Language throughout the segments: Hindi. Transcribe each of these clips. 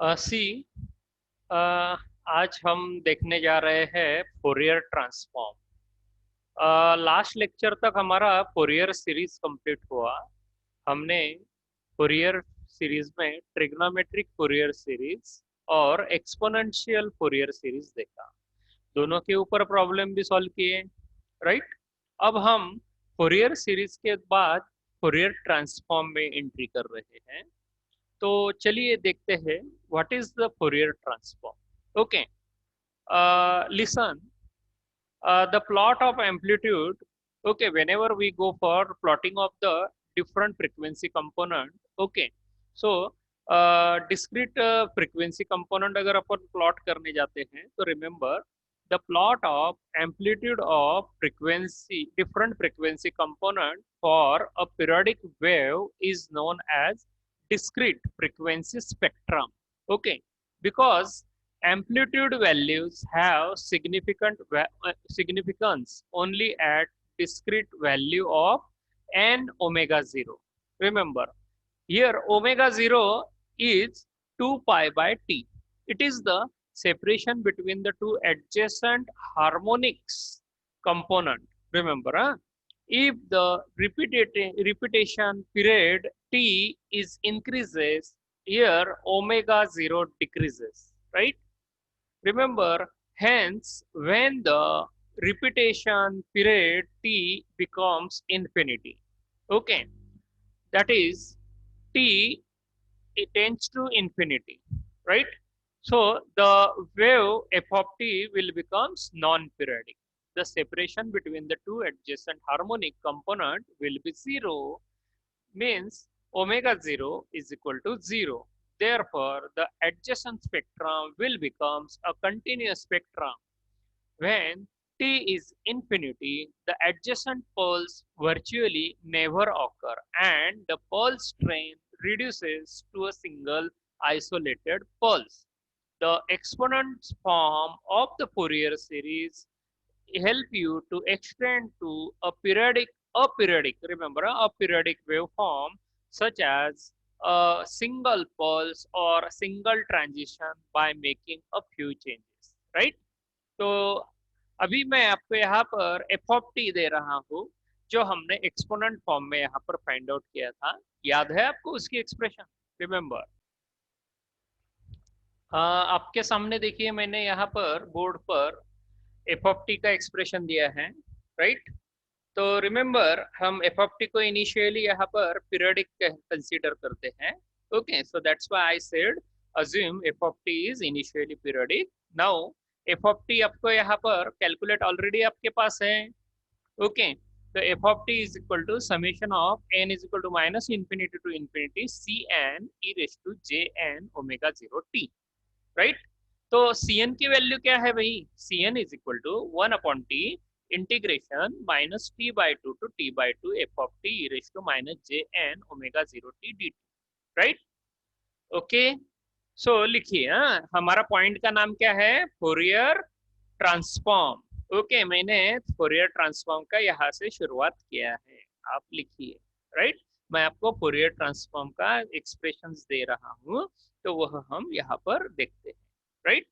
सी आज हम देखने जा रहे हैं फोरियर ट्रांसफॉर्म। लास्ट लेक्चर तक हमारा फोरियर सीरीज कंप्लीट हुआ। हमने फोरियर सीरीज में ट्रिग्नोमेट्रिक फोरियर सीरीज और एक्सपोनेंशियल फोरियर सीरीज देखा। दोनों के ऊपर प्रॉब्लम भी सॉल्व किए, राइट। अब हम फोरियर सीरीज के बाद फोरियर ट्रांसफॉर्म में एंट्री कर रहे हैं। तो चलिए देखते हैं what is the Fourier transform. Okay, listen, the plot of amplitude. Okay, whenever we go for plotting of the different frequency component. Okay, so discrete frequency component अगर अपन plot करने जाते हैं तो remember the plot of amplitude of frequency different frequency component for a periodic wave is known as discrete frequency spectrum. Okay, because amplitude values have significance only at discrete value of n omega 0. Remember, here omega 0 is 2 pi by t. It is the separation between the two adjacent harmonics component. Remember, if the repetition period t is increases, here omega 0 decreases, right? Remember, hence, when the repetition period t becomes infinity, okay, that is t, it tends to infinity, right? So the wave f of t will becomes non-periodic. The separation between the two adjacent harmonic component will be zero, means omega 0 is equal to 0. Therefore, the adjacent spectrum will becomes a continuous spectrum. When t is infinity, the adjacent poles virtually never occur and the pulse train reduces to a single isolated pulse. The exponent form of the Fourier series help you to extend to a periodic, remember, a periodic waveform such as a single pulse or single transition by making a few changes, right? तो अभी मैं आपको यहाँ पर एफ ऑफ टी दे रहा हूँ जो हमने एक्सपोनेंट फॉर्म में यहाँ पर फाइंड आउट किया था। याद है आपको उसकी एक्सप्रेशन? रिमेम्बर, आपके सामने देखिए मैंने यहाँ पर बोर्ड पर एफ ऑफ टी का एक्सप्रेशन दिया है, राइट। तो रिमेम्बर, हम एफ ऑफ टी को इनिशियली यहाँ पर पीरियडिक कंसीडर करते हैं। Okay, so that's why I said assume F of T is initially periodic. Now F of T आपको यहाँ पर कैलकुलेट ऑलरेडी आपके पास है। ओके, तो F of T is equal to summation of N is equal to minus infinity to infinity C N E raise to J N omega zero T, right. तो सी एन की वैल्यू क्या है भाई? C N is equal to 1/t integration minus T by two to T by two F of T raise to minus J N omega zero T D T, right. Okay, सो लिखिए, हमारा पॉइंट का नाम क्या है? Fourier transform. ओके, मैंने फोरियर ट्रांसफॉर्म का यहाँ से शुरुआत किया है, आप लिखिए, राइट। मैं आपको फोरियर ट्रांसफॉर्म का एक्सप्रेशंस दे रहा हूँ, तो वह हम यहाँ पर देखते हैं, राइट।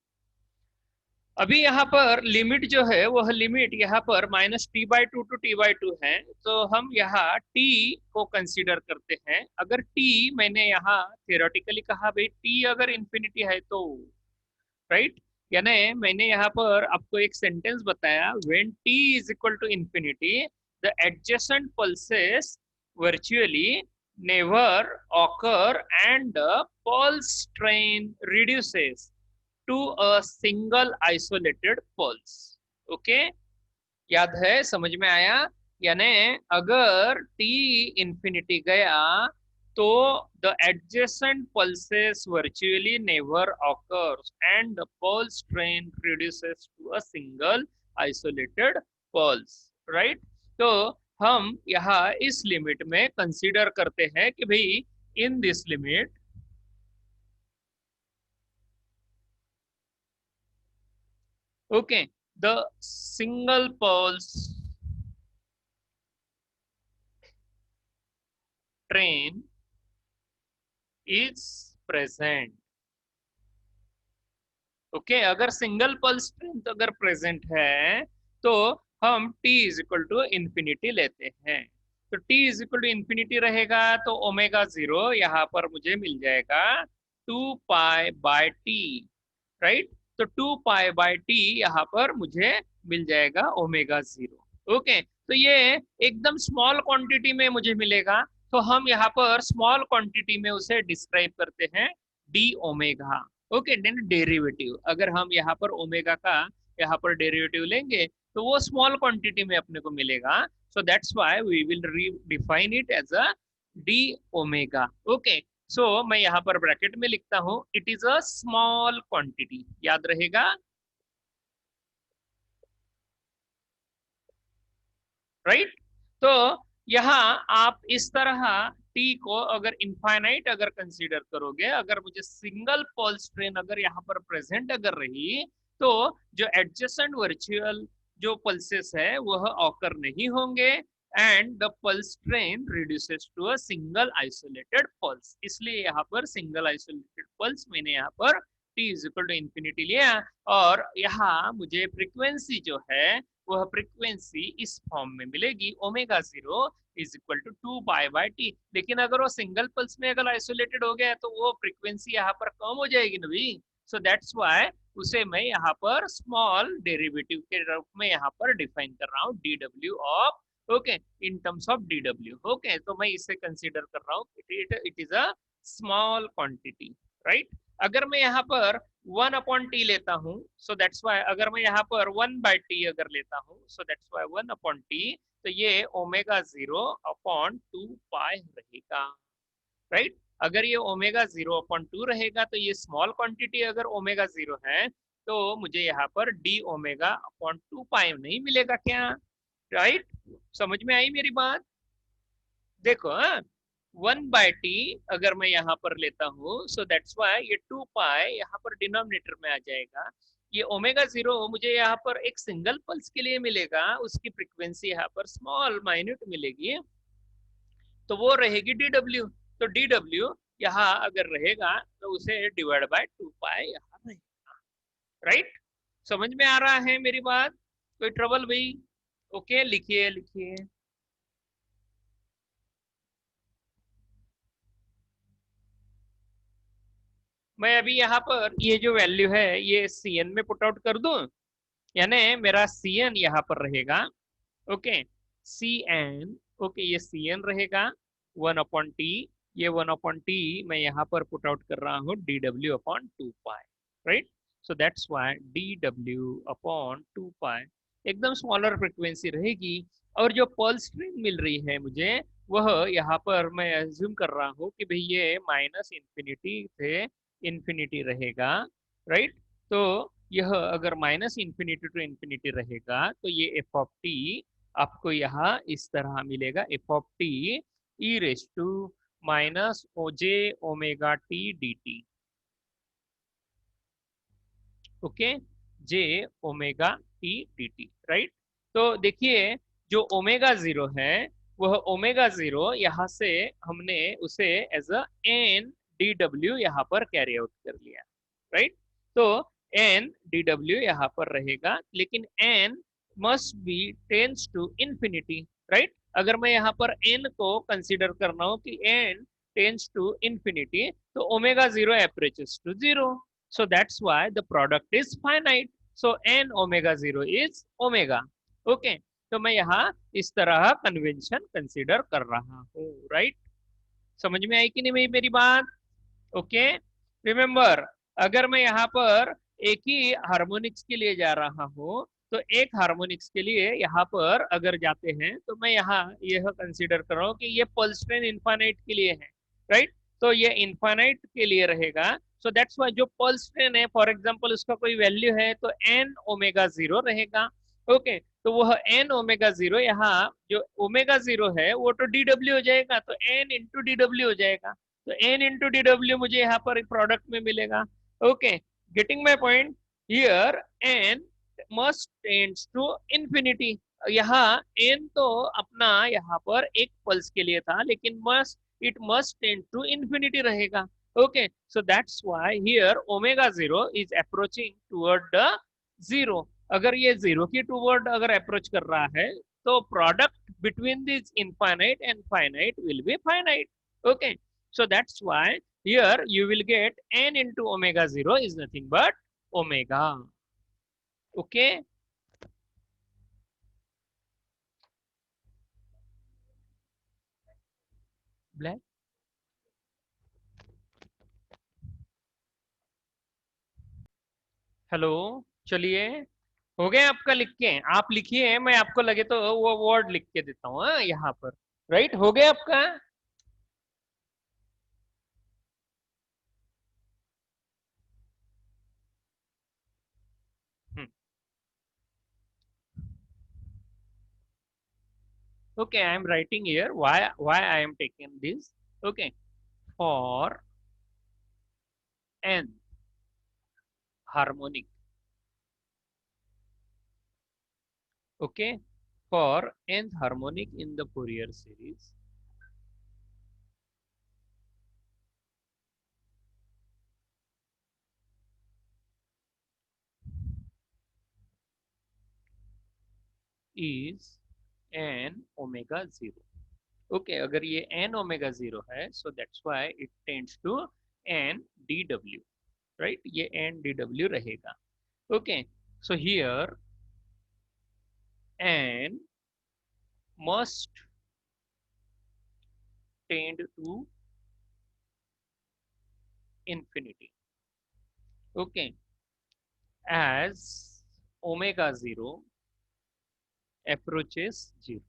अभी यहाँ पर लिमिट जो है वह लिमिट यहाँ पर minus T by two to T by two है, तो हम यहाँ टी को कंसीडर करते हैं। अगर टी, मैंने यहाँ थियोरेटिकली कहा भाई टी अगर इंफिनिटी है तो, राइट, यानी मैंने यहाँ पर आपको एक सेंटेंस बताया, when T is equal to infinity the adjacent pulses virtually never occur and the pulse train reduces to a single isolated pulse. Okay, याद है? समझ में आया? यानी अगर t इंफिनिटी गया तो the adjacent pulses virtually never occurs and the pulse train reduces to a single isolated pulse, right? तो हम यहाँ इस लिमिट में कंसीडर करते हैं कि भाई in this limit, okay, the single pulse train is present, okay अगर सिंगल पल्स स्ट्रेंथ अगर प्रेजेंट है तो हम t is equal to infinity लेते हैं। तो t is equal to infinity रहेगा तो ओमेगा जीरो यहाँ पर मुझे मिल जाएगा 2 पाई बाय टी, राइट। तो 2 पाई बाय टी यहाँ पर मुझे मिल जाएगा ओमेगा जीरो। ओके तो ये एकदम स्मॉल क्वांटिटी में मुझे मिलेगा, तो हम यहाँ पर स्मॉल क्वांटिटी में उसे डिस्क्राइब करते हैं D omega. Okay then derivative, अगर हम यहाँ पर ओमेगा का यहाँ पर डेरिवेटिव लेंगे तो वो स्मॉल क्वांटिटी में अपने को मिलेगा। So that's why we will define it as a D omega. Okay so मैं यहाँ पर ब्रैकेट में लिखता हूं it is a small quantity, याद रहेगा, राइट। तो यहाँ आप इस तरह टी को अगर इनफाइनाइट अगर कंसीडर करोगे, अगर मुझे सिंगल पल्स ट्रेन अगर यहाँ पर प्रेजेंट अगर रही तो जो एडजेसेंट वर्चुअल जो पल्सेस है वह ऑकर नहीं होंगे and the pulse train reduces to a single isolated pulse. इसलिए यहाँ पर सिंगल आइसोलेटेड पल्स मैंने यहाँ पर T is equal to infinity लिया, और यहाँ मुझे फ्रीक्वेंसी जो है वह फ्रीक्वेंसी इस फॉर्म में मिलेगी omega zero is equal to 2 pi by T. लेकिन अगर वो सिंगल पल्स में अगर आइसोलेटेड हो गया तो वो फ्रीक्वेंसी यहाँ पर कम हो जाएगी ना भी। सो दैट्स व्हाई उसे मैं यहाँ पर स्मॉल डेरिवेटिव के रूप में यहाँ पर डिफाइन कर रहा हूँ D W of, okay in terms of D W. Okay तो मैं इसे कंसिडर कर रहा हूँ it is a small quantity, right. अगर मैं यहाँ पर 1/t लेता हूँ सो दैट्स वाई, अगर मैं यहाँ पर 1/t अगर लेता हूँ सो दैट्स वाई 1/t, तो ये ओमेगा जीरो अपॉन 2 पाई रहेगा, राइट। अगर ये ओमेगा जीरो अपॉन 2 रहेगा तो ये स्मॉल क्वांटिटी अगर ओमेगा जीरो है तो मुझे यहाँ पर डी ओमेगा अपॉन 2 पाई नहीं मिलेगा क्या, राइट। समझ में आई मेरी बात? देखो 1/t अगर मैं यहाँ पर लेता हूँ सो दैट्स वाई ये 2 पाई यहाँ पर डिनोमिनेटर में आ जाएगा। ये ओमेगा जीरो मुझे यहाँ पर एक सिंगल पल्स के लिए मिलेगा, उसकी फ्रीक्वेंसी यहाँ पर स्मॉल माइन्यूट मिलेगी, तो वो रहेगी डी डब्ल्यू। तो डी डब्ल्यू यहाँ अगर रहेगा तो उसे डिवाइड बाय 2 पाई यहाँ रहेगा, राइट। समझ में आ रहा है मेरी बात? कोई ट्रबल भाई? ओके लिखिए लिखिए। मैं अभी यहाँ पर ये जो वैल्यू है ये सी एन में पुट आउट कर दूं, यानी मेरा सी एन यहाँ पर रहेगा, ओके सी एन, ओके ये सी एन रहेगा 1/t, ये 1/t मैं यहाँ पर पुट आउट कर रहा हूँ D W upon 2 pi, right. So that's why D W upon 2 पाई एकदम स्मॉलर फ्रिक्वेंसी रहेगी। और जो पल्स ट्रेन मिल रही है मुझे वह यहाँ पर मैं एज्यूम कर रहा हूँ कि भाई ये माइनस इन्फिनिटी से इन्फिनिटी रहेगा, राइट। तो यह अगर माइनस इन्फिनिटी टू इन्फिनिटी रहेगा तो ये एफ ऑफ टी आपको यहाँ इस तरह मिलेगा, F of T E raise to minus ओजे omega T D T, okay J omega T D T, right. तो देखिए जो ओमेगा जीरो है वह ओमेगा जीरो यहाँ से हमने उसे as a N D W यहाँ पर कैरी आउट कर लिया, राइट। तो एन डी डब्ल्यू यहाँ पर रहेगा, लेकिन N must be tends to infinity, right. अगर मैं यहाँ पर एन को कंसिडर कर रहा हूँ कि एन टेंस टू इंफिनिटी तो omega zero approaches to zero, so that's why the product is finite, so n omega 0 is omega, okay। तो मैं यहाँ इस तरह कन्वेंशन कंसीडर कर रहा हूँ, राइट। समझ में आई कि नहीं मेरी बात? ओके रिमेम्बर अगर मैं यहाँ पर एक ही हार्मोनिक्स के लिए जा रहा हूँ तो एक हार्मोनिक्स के लिए यहाँ पर अगर जाते हैं तो मैं यहाँ यह कंसीडर कर रहा हूँ कि ये पल्स ट्रेन इनफाइनाइट के लिए है, राइट। तो ये इनफाइनाइट के लिए रहेगा, सो दैट्स वाई जो पल्स ट्रेन है फॉर एग्जांपल उसका कोई वैल्यू है तो एन ओमेगा जीरो रहेगा, ओके। तो वह एन ओमेगा जीरो यहाँ जो ओमेगा जीरो है वो तो डी डब्ल्यू हो जाएगा, तो एन इंटू डी डब्ल्यू हो जाएगा, तो एन इंटू डी डब्ल्यू मुझे यहाँ पर प्रोडक्ट में मिलेगा, okay getting my point here N must tends to infinity. यहाँ एन तो अपना यहाँ पर एक पल्स के लिए था लेकिन it must tend to infinity रहेगा, Okay, so that's why here omega 0 is approaching toward the 0. अगर ये 0 की toward अगर approach कर रहा है तो product between this infinite and finite will be finite. Okay, so that's why here you will get n into omega 0 is nothing but omega. Okay, black. Hello, चलिए, हो गया आपका लिख के? आप लिखिए, मैं आपको लगे तो वो वर्ड लिख के देता हूँ यहाँ पर। राइट, हो गया आपका? Okay, I am writing here why I am taking this. Okay, for n harmonic. Okay, for nth harmonic in the Fourier series is n omega 0. Okay, अगर ये n omega 0 है, so that's why it tends to n dw. Right, ये n dw रहेगा. Okay, so here n must tend to infinity. Okay, as omega 0 approaches 0.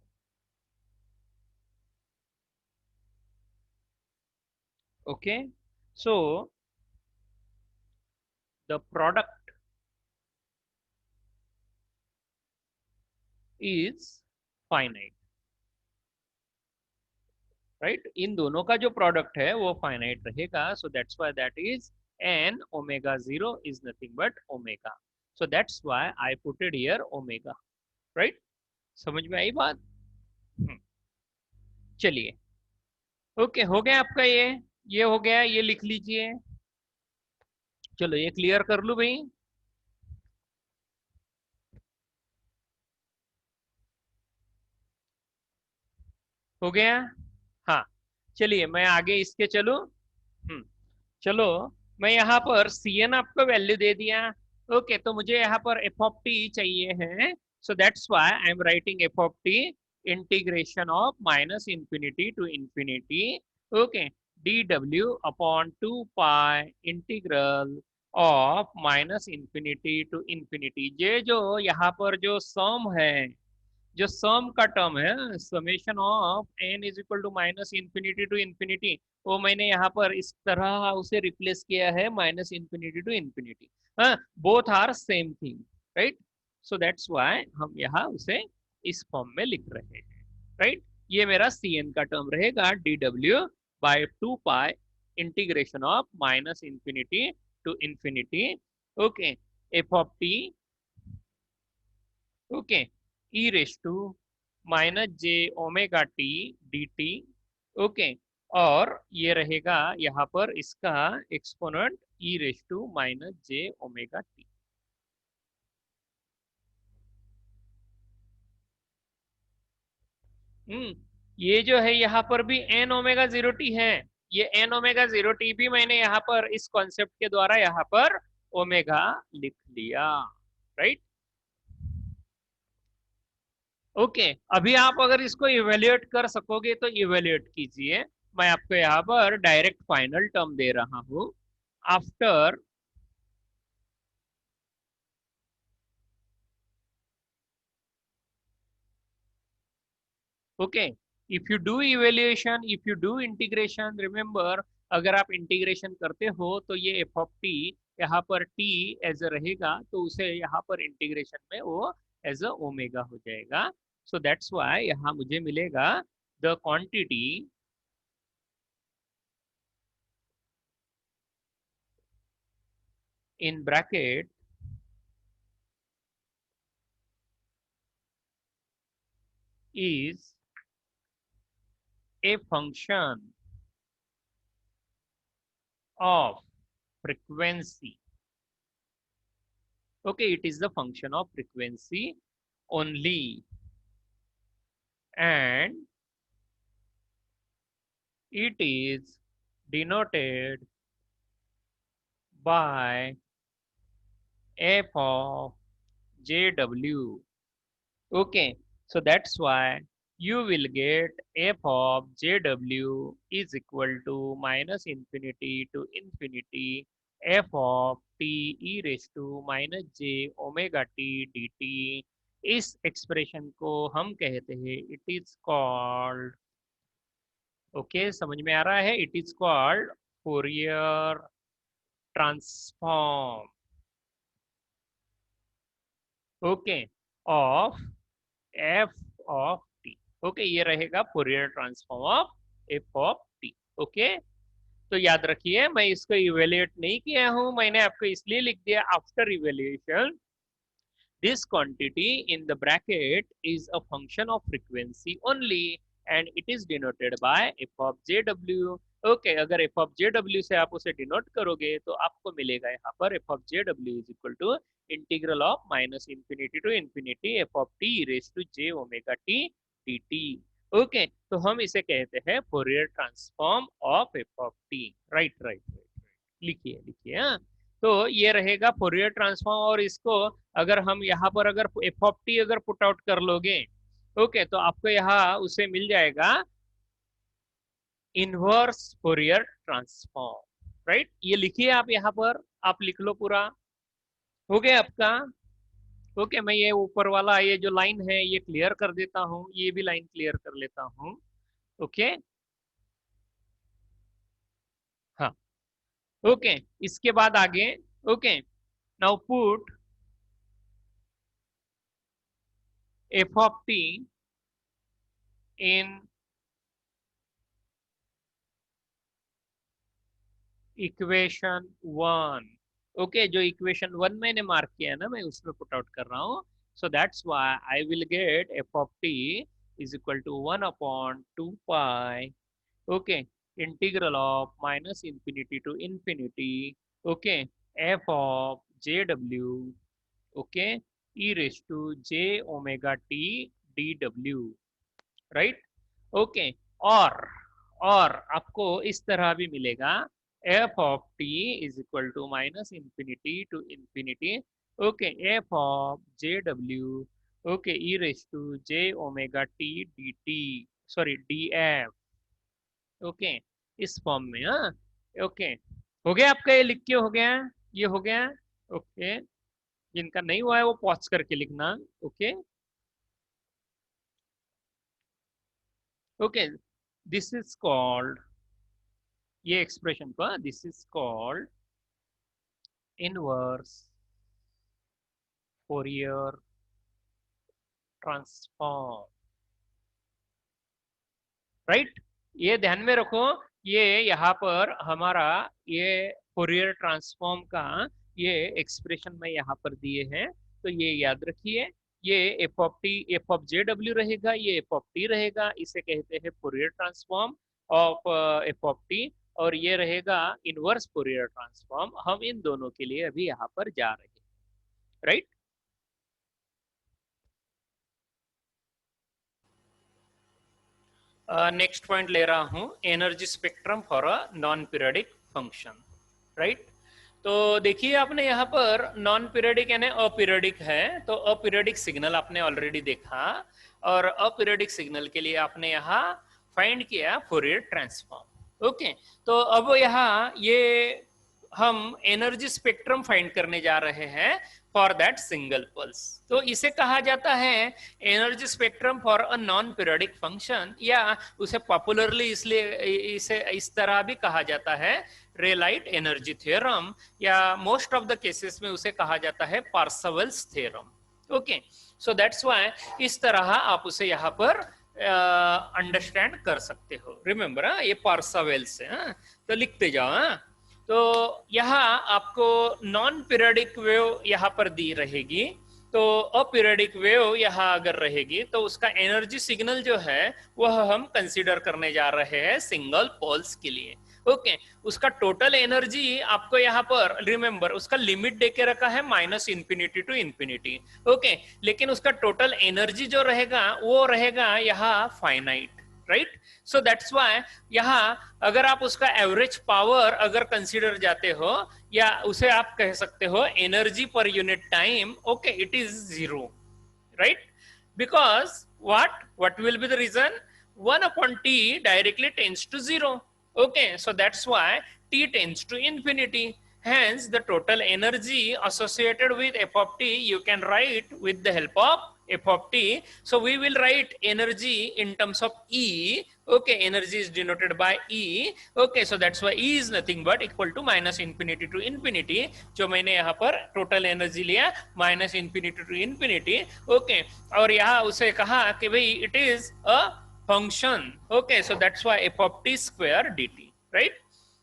Okay, so the product is finite. Right, इन दोनों का जो प्रोडक्ट है वो फाइनाइट रहेगा. So that's why that is an omega 0 is nothing but omega. So that's why I putted here omega. Right, समझ में आई बात? हम्म, चलिए. ओके, हो गया आपका ये हो गया, ये लिख लीजिए. चलो, ये क्लियर कर लूं भाई. हो गया. हाँ, चलिए मैं आगे इसके चलूं. चलो, मैं यहाँ पर सी एन आपको वैल्यू दे दिया. ओके, तो मुझे यहाँ पर एफ ऑफ टी चाहिए है. So that's why I am writing F of T integration of minus infinity to infinity. Okay, D W upon 2 pi integral of minus infinity to infinity. ये जो यहाँ पर जो सम है, जो सम का टर्म है, summation of N is equal to minus infinity to infinity, वो मैंने यहाँ पर इस तरह उसे रिप्लेस किया है माइनस इंफिनिटी टू इंफिनिटी. हाँ, both are same thing. Right, so that's why हम यहाँ उसे इस फॉर्म में लिख रहे हैं. राइट, ये मेरा सी एन का टर्म रहेगा D W by 2 pi integration of minus infinity to infinity. Okay, F of T. Okay, E raise to minus J omega T D T. Okay, और ये रहेगा यहाँ पर इसका exponent E raise to minus J omega T. ये जो है यहाँ पर भी एन ओमेगा 0 टी है. ये एन ओमेगा 0 टी भी मैंने यहाँ पर इस कॉन्सेप्ट के द्वारा यहाँ पर ओमेगा लिख लिया. राइट, ओके, अभी आप अगर इसको इवेल्युएट कर सकोगे तो इवेल्युएट कीजिए. मैं आपको यहाँ पर डायरेक्ट फाइनल टर्म दे रहा हूँ. After okay, if you do evaluation, if you do integration, remember, अगर आप इंटीग्रेशन करते हो तो ये एफ ऑफ टी यहाँ पर टी एज अ रहेगा, तो उसे यहाँ पर इंटीग्रेशन में वो एज अ ओमेगा हो जाएगा. सो दैट्स व्हाई यहाँ मुझे मिलेगा the quantity in bracket is a function of frequency. Okay, it is the function of frequency only, and it is denoted by f of jw. Okay, so that's why you will get f of jw is equal to minus infinity to infinity f of t e raised to minus j omega t dt. इस एक्सप्रेशन को हम कहते हैं, इट इज कॉल्ड, ओके समझ में आ रहा है, it is called Fourier transform, okay, of F of T. Okay, ये रहेगा Fourier transform of F of T. Okay, तो याद रखिए मैं इसको इवेल्युएट नहीं किया हूं, मैंने आपको इसलिए लिख दिया after evaluation this quantity in the bracket is a function of frequency only and it is denoted by f of jw. Okay, अगर f of jw से आप उसे डिनोट करोगे तो आपको मिलेगा यहाँ पर f of jw is equal to integral of minus infinity to infinity f of t raised to j omega t dt. Okay, तो हम इसे कहते हैं Fourier transform of f of t। Right right right, लिखिए लिखिए। हाँ, तो ये रहेगा फोरियर ट्रांसफॉर्म, और इसको अगर हम यहाँ पर अगर एफ ऑफ टी अगर पुट आउट कर लोगे, ओके, तो आपको यहाँ उसे मिल जाएगा इनवर्स फोरियर ट्रांसफॉर्म। राइट, ये लिखिए आप यहाँ पर, आप लिख लो पूरा, हो गया आपका। ओके, मैं ये ऊपर वाला ये जो लाइन है ये क्लियर कर देता हूँ, ये भी लाइन क्लियर कर लेता हूँ। ओके, हाँ, ओके, इसके बाद आगे, okay, now put f of t in equation 1। Okay, जो इक्वेशन 1 मैंने मार्क किया है ना, मैं उसमें पुट आउट कर रहा हूँ। सो that's why I will get f of t is equal to 1 upon 2 pi, okay, integral of minus infinity to infinity, okay, f of jw, okay, e raised to j omega t dw, right. Okay, और आपको इस तरह भी मिलेगा f of t is equal to minus infinity to infinity, okay, f of jw, okay, e raise to j omega t dt, sorry df, okay, इस फॉर्म में। हाँ, ओके, हो गया आपका, ये लिख के हो गया, ये हो गया। ओके, जिनका नहीं हुआ है वो पॉज करके लिखना। Okay, okay, this is called, ये एक्सप्रेशन को this is called inverse Fourier transform. Right, ये ध्यान में रखो, ये यहाँ पर हमारा ये फोरियर ट्रांसफॉर्म का ये एक्सप्रेशन में यहाँ पर दिए हैं, तो ये याद रखिए, ये F of T F of J W रहेगा, ये एफ ऑफ टी रहेगा, इसे कहते हैं Fourier transform of F of T, और ये रहेगा इनवर्स फोरियर ट्रांसफॉर्म। हम इन दोनों के लिए अभी यहाँ पर जा रहे हैं। राइट, नेक्स्ट पॉइंट ले रहा हूं, energy spectrum for a non periodic function. Right, तो देखिए आपने यहाँ पर नॉन पीरियडिक यानी अपीरियडिक है, तो अपीरियडिक सिग्नल आपने ऑलरेडी देखा, और अपीरियडिक सिग्नल के लिए आपने यहाँ फाइंड किया फोरियर ट्रांसफॉर्म। ओके, तो अब यहाँ ये हम एनर्जी स्पेक्ट्रम फाइंड करने जा रहे हैं फॉर दैट सिंगल पल्स। तो इसे कहा जाता है energy spectrum for a non periodic function, या उसे पॉपुलरली इसलिए इसे इस तरह भी कहा जाता है रेलाइट एनर्जी थ्योरम, या मोस्ट ऑफ द केसेस में उसे कहा जाता है Parseval's theorem. Okay, so that's why इस तरह आप उसे यहाँ पर अंडरस्टैंड कर सकते हो। रिमेंबर, ये पार्सेवल्स है, तो लिखते जाओ। तो यहाँ आपको नॉन पीरियडिक वेव यहाँ पर दी रहेगी, तो अपीरियडिक वेव यहाँ अगर रहेगी तो उसका एनर्जी सिग्नल जो है वह हम कंसीडर करने जा रहे हैं सिंगल पोल्स के लिए। ओके उसका टोटल एनर्जी आपको यहाँ पर रिमेंबर उसका लिमिट देके रखा है minus infinity to infinity. Okay लेकिन उसका टोटल एनर्जी जो रहेगा वो रहेगा यहाँ finite, right. So that's why यहाँ अगर आप उसका एवरेज पावर अगर कंसीडर जाते हो या उसे आप कह सकते हो energy per unit time, okay it is zero, right? Because what will be the reason? 1 upon t directly tends to 0. Okay, so that's why t tends to infinity. Hence the total energy associated with f of t you can write with the help of f of t. So we will write energy in terms of E. Okay, energy is denoted by E. Okay, so that's why E is nothing but equal to minus infinity to infinity. जो मैंने यहाँ पर टोटल एनर्जी लिया minus infinity to infinity. Okay और यहाँ उसे कहा कि भाई it is a function. Okay so that's why F of T square D T, right.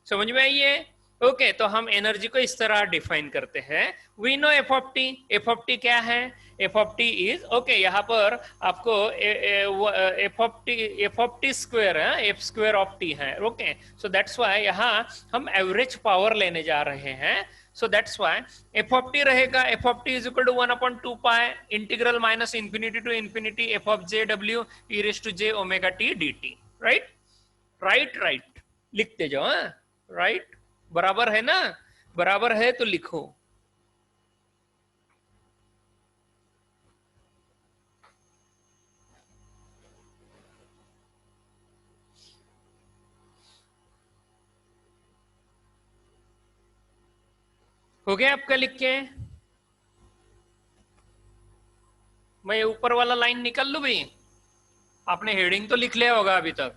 समझ में आई है? ओके तो हम एनर्जी को इस तरह डिफाइन करते हैं। We know F of T, F of T क्या है? F of T is okay यहाँ पर आपको एफ ऑफ टी स्क्वायर है, एफ स्क्वायर ऑफ टी है। ओके सो दैट्स व्हाई यहाँ हम एवरेज पावर लेने जा रहे हैं। So that's why F of T रहेगा F of T is equal to 1 upon 2 pi integral minus infinity to infinity F of J W E raise to J omega T D T, right. Right right लिखते जाओ, राइट बराबर है ना? बराबर है तो लिखो। हो गया आपका लिख के? मैं ऊपर वाला लाइन निकल लू भाई? आपने हेडिंग तो लिख लिया होगा अभी तक,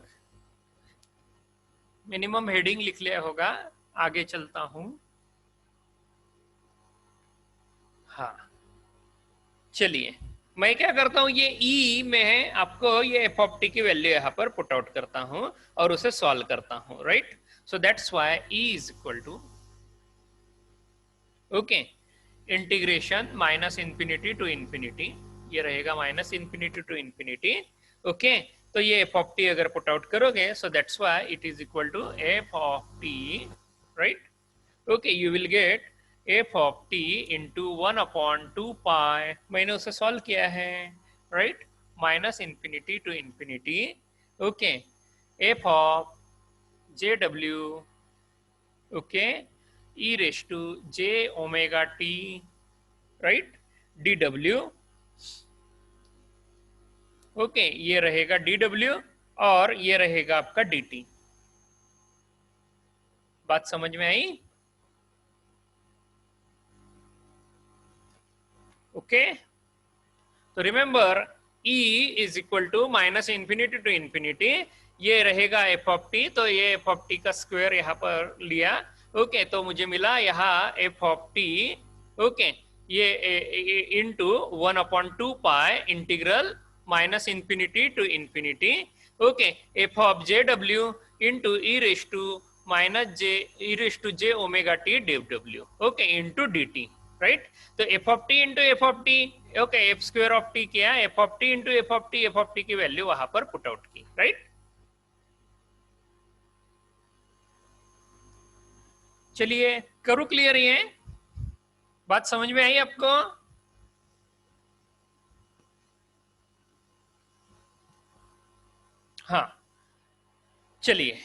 मिनिमम हेडिंग लिख लिया होगा। आगे चलता हूं। हाँ चलिए मैं क्या करता हूं ये E में आपको ये एफ ऑफ टी की वैल्यू यहाँ पर पुट आउट करता हूं और उसे सॉल्व करता हूं, right. So that's why E is equal to okay integration minus infinity to infinity, ये रहेगा minus infinity to infinity. Okay तो ये एफ ऑफ टी अगर पुट आउट करोगे so that's why it is equal to F of T, right. Okay you will get F of T into 1 upon 2 pi, मैंने उसे सॉल्व किया है, right, minus infinity to infinity. Okay F of J W okay E raise to J omega T, right, D W. Okay ये रहेगा डी डब्ल्यू और ये रहेगा आपका डी टी। बात समझ में आई? ओके तो remember E is equal to minus infinity to infinity, ये रहेगा एफ ऑफ टी, तो ये एफ ऑफ टी का स्क्वायर यहाँ पर लिया। ओके तो मुझे मिला यहाँ एफ ऑफ टी ओके ये into 1 upon 2 pi integral minus infinity to infinity okay F of J W into E raise to minus J E raise to J omega T D W okay into D T, right. तो F of T into F of T okay F square of T किया, F of T into F of T की वैल्यू वहां पर पुट आउट की, राइट। चलिए करूं क्लियर? ये बात समझ में आई आपको? हाँ चलिए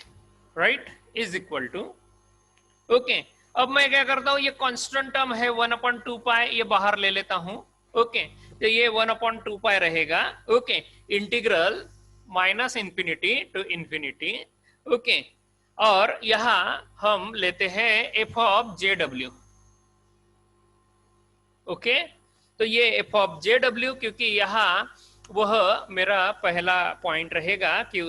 right is equal to okay अब मैं क्या करता हूं ये कांस्टेंट टर्म है 1 अपॉन 2 पाई, ये बाहर ले लेता हूं। ओके तो ये 1 अपॉन 2 पाई रहेगा okay integral minus infinity to infinity okay और यहां हम लेते हैं F of J W okay तो ये एफ ऑफ जे डब्ल्यू क्योंकि यहाँ वह मेरा पहला पॉइंट रहेगा कि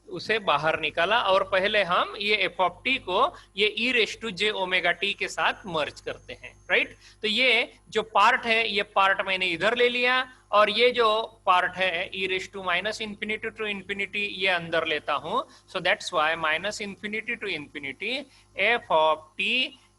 उसे बाहर निकाला और पहले हम ये एफ ऑफ टी को ये E raise to J omega T के साथ मर्ज करते हैं, राइट। तो ये जो पार्ट है ये पार्ट मैंने इधर ले लिया और ये जो पार्ट है E raise to minus infinity to infinity ये अंदर लेता हूं। So that's why minus infinity to infinity F of T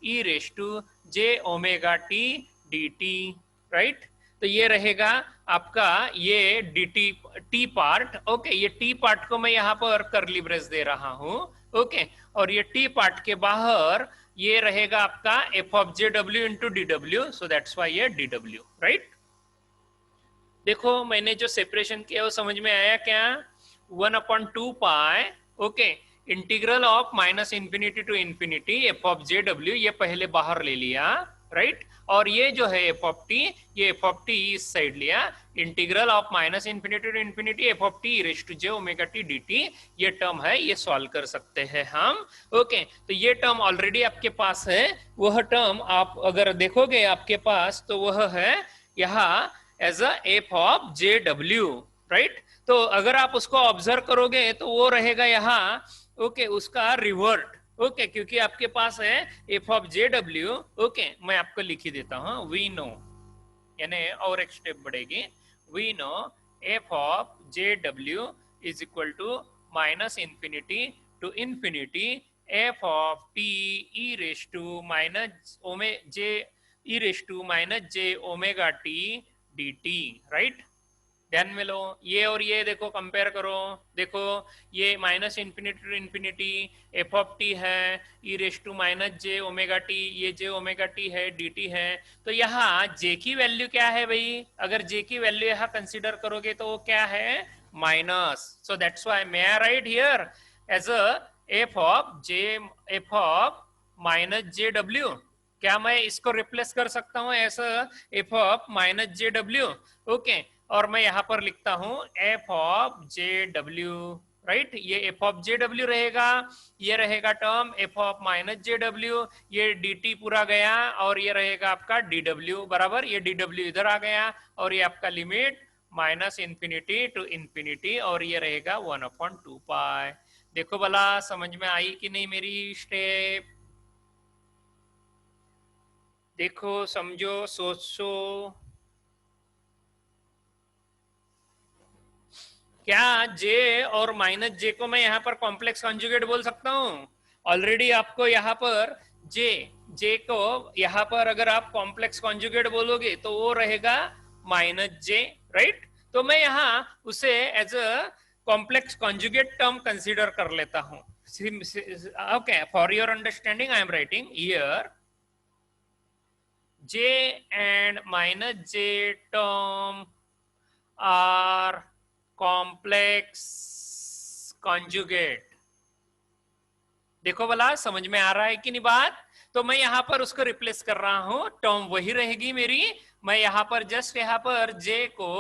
E raise to J omega T D T, right. तो ये रहेगा आपका ये D T T part. Okay, ये टी पार्ट को मैं यहाँ पर करली ब्रेस दे रहा हूँ। ओके, और ये टी पार्ट के बाहर ये रहेगा आपका F of J W into D W, so that's why ये डी डब्ल्यू, राइट। देखो मैंने जो सेपरेशन किया वो समझ में आया क्या? 1/2 pi, okay, integral of minus infinity to infinity F of J W, ये पहले बाहर ले लिया, राइट। और ये जो है एफ ऑफ टी, ये एफ ऑफ टी इस साइड लिया, integral of minus infinity to infinity F of T raise to J omega T D T, ये टर्म है, ये सॉल्व कर सकते हैं हम। ओके, तो ये टर्म ऑलरेडी आपके पास है। वह टर्म आप अगर देखोगे आपके पास तो वह है यहाँ as a F of J W, right. तो अगर आप उसको ऑब्जर्व करोगे तो वो रहेगा यहाँ, ओके, उसका रिवर्ट, ओके, क्योंकि आपके पास है F of J W. Okay, मैं आपको लिख ही देता हूँ, वी नो, यानी और एक स्टेप बढ़ेगी, we know F of J W is equal to minus infinity to infinity F of T E raise to minus ओमे J E raise to minus J omega T D T, right. ध्यान में लो, ये और ये देखो कंपेयर करो, देखो ये minus infinity to infinity F of T है, E raise to minus J omega T, ये जे ओमेगा टी है, डी टी है। तो यहाँ जे की वैल्यू क्या है भाई? अगर जे की वैल्यू यहाँ कंसिडर करोगे तो वो क्या है? Minus. So that's why may I write here as a F of J, F of minus J W. क्या मैं इसको रिप्लेस कर सकता हूं ऐसा, F of minus J W? Okay, और मैं यहां पर लिखता हूं F of J W, right. ये एफ ऑफ जे डब्ल्यू रहेगा, ये रहेगा term F of minus J W, ये डी टी पूरा गया, और ये रहेगा आपका डी डब्ल्यू बराबर, ये डी डब्ल्यू इधर आ गया, और ये आपका limit minus infinity to infinity, और ये रहेगा 1/2 पाई। देखो भला समझ में आई कि नहीं मेरी स्टेप? देखो, समझो, सोचो। क्या जे और माइनस जे को मैं यहाँ पर कॉम्प्लेक्स कॉन्जुगेट बोल सकता हूँ? ऑलरेडी आपको यहाँ पर जे जे को यहाँ पर अगर आप कॉम्प्लेक्स कॉन्जुगेट बोलोगे तो वो रहेगा माइनस जे, राइट। तो मैं यहाँ उसे as a complex conjugate term consider कर लेता हूँ। Okay, for your understanding I am writing here j and minus j term are complex conjugate। देखो भला समझ में आ रहा है कि नहीं बात? तो मैं यहां पर उसको रिप्लेस कर रहा हूं, टर्म वही रहेगी मेरी। मैं यहां पर जस्ट यहां पर जे को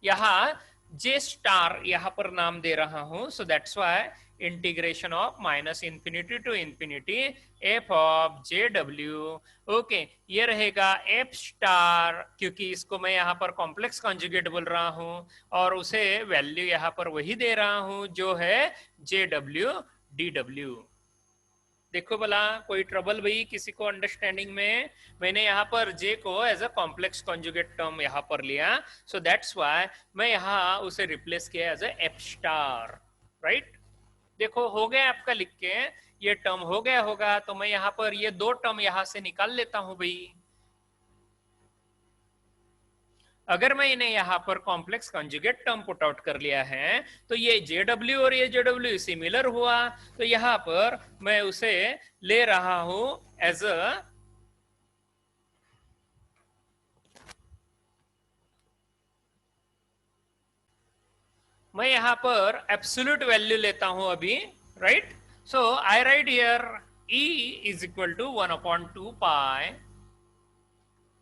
यहां जे स्टार यहां पर नाम दे रहा हूं, so that's why integration of minus infinity to infinity F of J W. Okay, ये रहेगा एफ स्टार, क्योंकि इसको मैं यहाँ पर कॉम्प्लेक्स कॉन्जुगेट बोल रहा हूं, और उसे वैल्यू यहाँ पर वही दे रहा हूं जो है जे डब्ल्यू डी डब्ल्यू। देखो भला कोई ट्रबल भाई किसी को अंडरस्टैंडिंग में? मैंने यहाँ पर जे को as a complex conjugate term यहाँ पर लिया, सो दैट्स व्हाई मैं यहाँ उसे रिप्लेस किया as a F star, right. देखो हो गया आपका लिख के, ये टर्म हो गया होगा, तो मैं यहाँ पर ये दो टर्म यहाँ से निकाल लेता हूँ भाई। अगर मैं इन्हें यहाँ पर complex conjugate term put out कर लिया है तो ये जे डब्ल्यू और ये जे डब्ल्यू सिमिलर हुआ, तो यहाँ पर मैं उसे ले रहा हूं एज अ, मैं यहाँ पर एब्सोल्यूट वैल्यू लेता हूं अभी, right. So I write here E is equal to 1/2 pi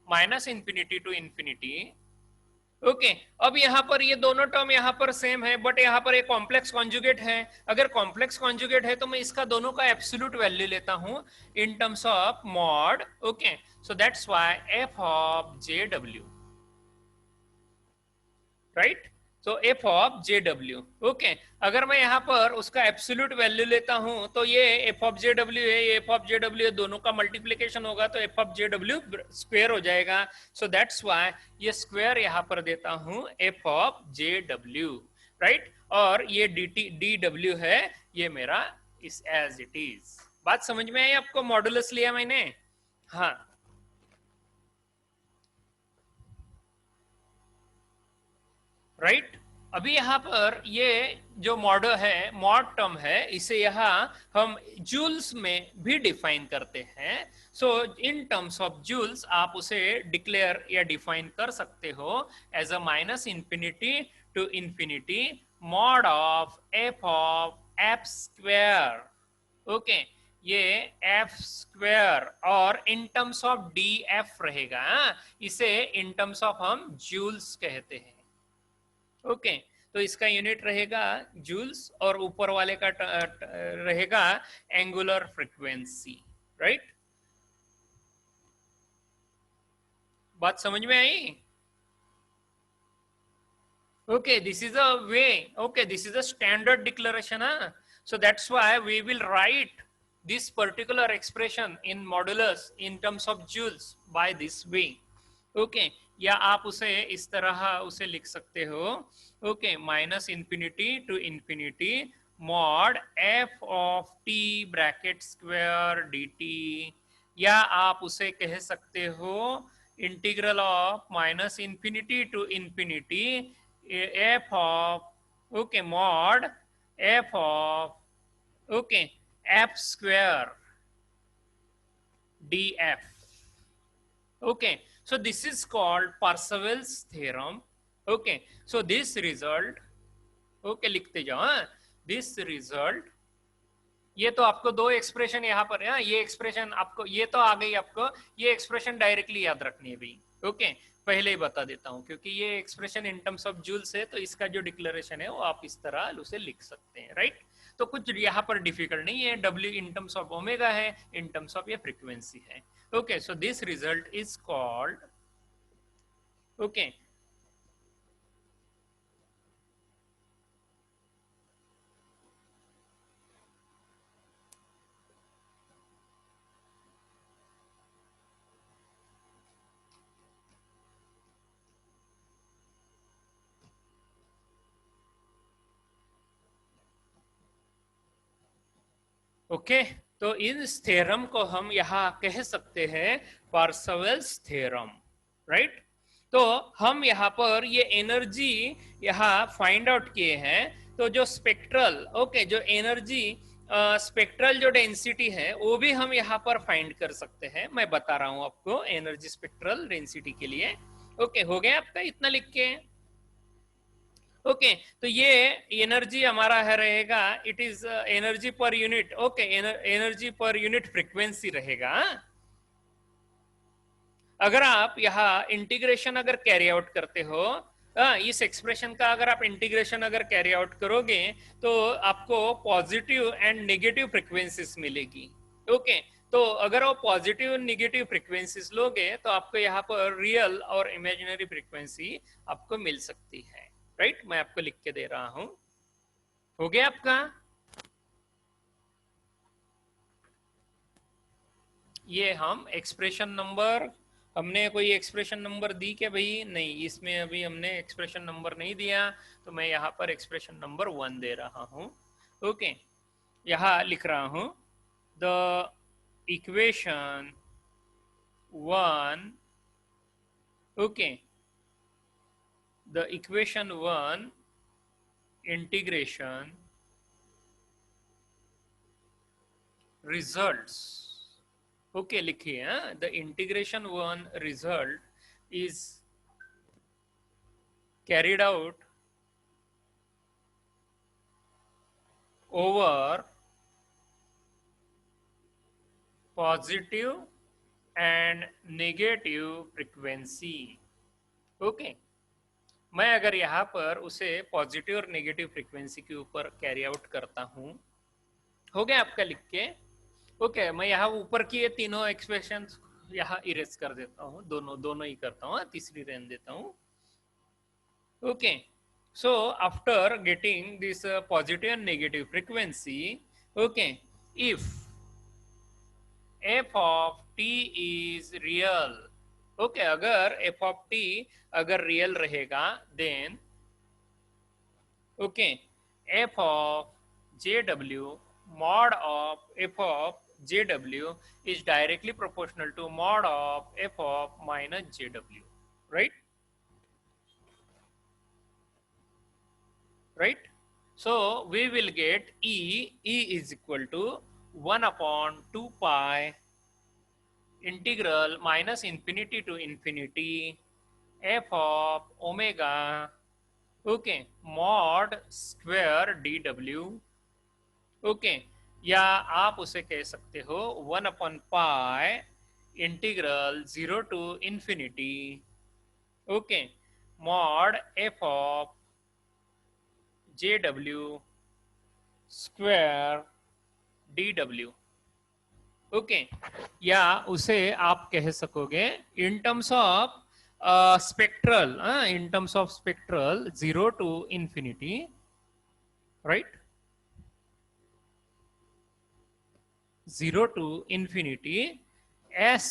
minus infinity to infinity. Okay, अब यहाँ पर ये दोनों टर्म यहाँ पर सेम है, बट यहाँ पर एक कॉम्प्लेक्स कॉन्जुगेट है। अगर कॉम्प्लेक्स कॉन्जुगेट है तो मैं इसका दोनों का एब्सोल्यूट वैल्यू लेता हूं इन terms of mod. Okay, so that's why F of J W, right. So F of J W, okay, अगर मैं यहाँ पर उसका एब्सोल्यूट वैल्यू लेता हूं तो ये एफ ऑफ जे डब्ल्यू है, ये एफ ऑफ जे डब्ल्यू है, दोनों का मल्टीप्लीकेशन होगा तो F of J W square हो जाएगा। सो दैट्स व्हाई ये स्क्वायर यहाँ पर देता हूं F of J W, right. और ये डी टी डी डब्ल्यू है, ये मेरा इस एज इट इज। बात समझ में आई आपको? मॉडुलस लिया मैंने, हाँ। राइट। अभी यहाँ पर ये जो मॉडल है, मॉड टर्म है, इसे यहाँ हम जूल्स में भी डिफाइन करते हैं। So in terms of joules आप उसे डिक्लेयर या डिफाइन कर सकते हो as a minus infinity to infinity mod of F square. Okay, ये एफ स्क्वायर और in terms of D F रहेगा। इसे इन टर्म्स ऑफ हम जूल्स कहते हैं। ओके, तो इसका यूनिट रहेगा जूल्स और ऊपर वाले का रहेगा एंगुलर फ्रीक्वेंसी। राइट, बात समझ में आई? Okay, this is a way. Okay, this is a standard declaration. Huh? So that's why we will write this particular expression in modulus in terms of joules by this way. Okay, या आप उसे इस तरह उसे लिख सकते हो. Okay, minus infinity to infinity mod f of t bracket square dt, या आप उसे कह सकते हो integral of minus infinity to infinity f of okay mod f of okay f square df. Okay, so this is called Parseval's theorem. Okay, so this result, okay लिखते जाओ, this result, ये तो आपको दो एक्सप्रेशन यहाँ पर है, ये एक्सप्रेशन आपको, ये तो आ गई आपको, ये एक्सप्रेशन डायरेक्टली याद रखनी है भाई। ओके, पहले ही बता देता हूँ क्योंकि ये expression in terms of joules है, तो इसका जो डिक्लेरेशन है वो आप इस तरह उसे लिख सकते हैं। राइट, तो कुछ यहाँ पर डिफिकल्ट नहीं है। W in terms of omega है, इन टर्म्स ऑफ ये फ्रीक्वेंसी है। Okay, so this result is called okay okay, तो इस थ्योरम को हम यहाँ कह सकते हैं पार्सेवल्स थ्योरम। राइट, तो हम यहाँ पर ये एनर्जी यहाँ फाइंड आउट किए हैं। तो जो स्पेक्ट्रल जो एनर्जी स्पेक्ट्रल जो डेंसिटी है वो भी हम यहाँ पर फाइंड कर सकते हैं। मैं बता रहा हूँ आपको एनर्जी स्पेक्ट्रल डेंसिटी के लिए। ओके, हो गया आपका इतना लिख के? ओके, तो ये एनर्जी हमारा है रहेगा, it is energy per unit. Okay, energy per unit frequency रहेगा। अगर आप यहाँ इंटीग्रेशन अगर कैरी आउट करते हो, इस एक्सप्रेशन का अगर आप इंटीग्रेशन अगर कैरी आउट करोगे तो आपको पॉजिटिव एंड नेगेटिव फ्रीक्वेंसीज मिलेगी। ओके, तो अगर वो पॉजिटिव नेगेटिव फ्रीक्वेंसीज लोगे तो आपको यहाँ पर रियल और इमेजिनरी फ्रीक्वेंसी आपको मिल सकती है। राइट, मैं आपको लिख के दे रहा हूं। हो गया आपका? ये हम एक्सप्रेशन नंबर, हमने कोई एक्सप्रेशन नंबर दी क्या भाई? नहीं, इसमें अभी हमने एक्सप्रेशन नंबर नहीं दिया, तो मैं यहाँ पर एक्सप्रेशन नंबर 1 दे रहा हूँ। ओके, यहाँ लिख रहा हूँ the equation 1, okay, the equation 1 integration results. Okay, लिखिए, the integration 1 result is carried out over positive and negative frequency. Okay, मैं अगर यहाँ पर उसे पॉजिटिव और नेगेटिव फ्रीक्वेंसी के ऊपर कैरी आउट करता हूँ। हो गया आपका लिख के? ओके, मैं यहाँ ऊपर की ये तीनों एक्सप्रेशन यहाँ इरेज कर देता हूँ, दोनों ही करता हूँ, तीसरी रहने देता हूँ। Okay, so after getting this positive and negative frequency, okay, if f of t is real, okay, अगर f of t अगर रियल रहेगा, then okay, f of jw mod of f of jw is directly proportional to mod of f of minus jw. Right? right? So we will get E is equal to 1 upon 2 pi integral minus infinity to infinity f of omega, okay, mod square dw, okay, या आप उसे कह सकते हो 1 upon pi integral 0 to infinity, okay, mod F of J W square D W, okay, या उसे आप कह सकोगे in terms of spectral, in terms of spectral 0 to infinity, right, 0 to infinity s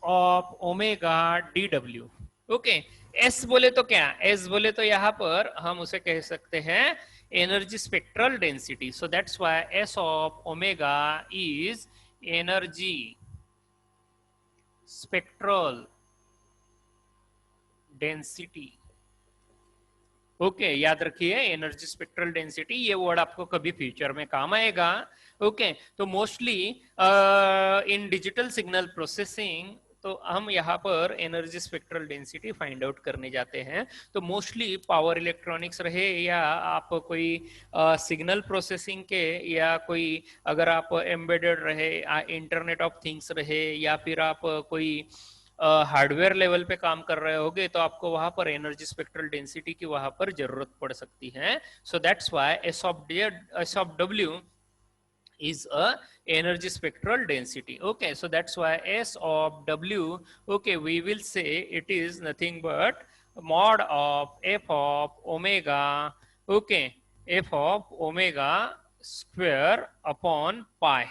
of omega dw, okay, s बोले तो क्या, s बोले तो यहां पर हम उसे कह सकते हैं energy spectral density, so that's why s of omega is energy spectral density, okay, याद रखिए एनर्जी स्पेक्ट्रल डेंसिटी, ये वर्ड आपको कभी फ्यूचर में काम आएगा, ओके। तो mostly in digital signal processing तो हम यहाँ पर energy spectral density find out करने जाते हैं, तो मोस्टली पावर इलेक्ट्रॉनिक्स रहे या आप कोई सिग्नल प्रोसेसिंग के, या कोई अगर आप एम्बेडेड रहे, इंटरनेट ऑफ थिंग्स रहे, या फिर आप कोई हार्डवेयर लेवल पे काम कर रहे होगे, तो आपको वहां पर एनर्जी स्पेक्ट्रल डेंसिटी की वहां पर जरूरत पड़ सकती है, so that's why S of W is a energy spectral density, okay, so that's why s of w, okay, we will say it is nothing but mod of f of omega, okay, f of omega square upon pi,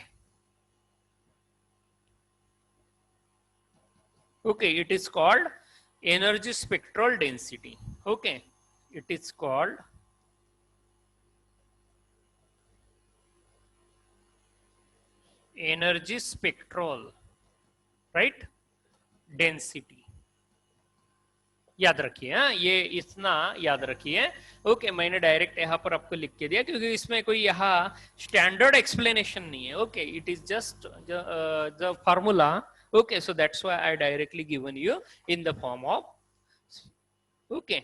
okay, it is called energy spectral density, okay, it is called energy spectral, right, density, याद रखिए, ये इतना याद रखिए, ओके, मैंने डायरेक्ट यहाँ पर आपको लिख के दिया क्योंकि इसमें कोई यहाँ स्टैंडर्ड एक्सप्लेनेशन नहीं है, okay, it is just the formula, okay, so that's why I directly given you in the form of, okay,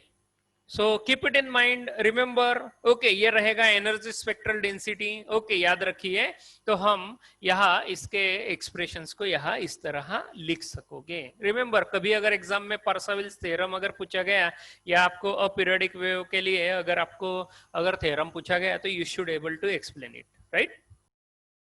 so keep it in mind, remember, okay, ये रहेगा एनर्जी स्पेक्ट्रल डेंसिटी, ओके, याद रखिए, तो हम यहाँ इसके एक्सप्रेशंस को यहाँ इस तरह लिख सकोगे, रिमेंबर, कभी अगर एग्जाम में पार्सेवल्स थ्योरम अगर पूछा गया, या आपको अपीरियोडिक वेव के लिए अगर आपको अगर थ्योरम पूछा गया, तो you should able to explain it, right.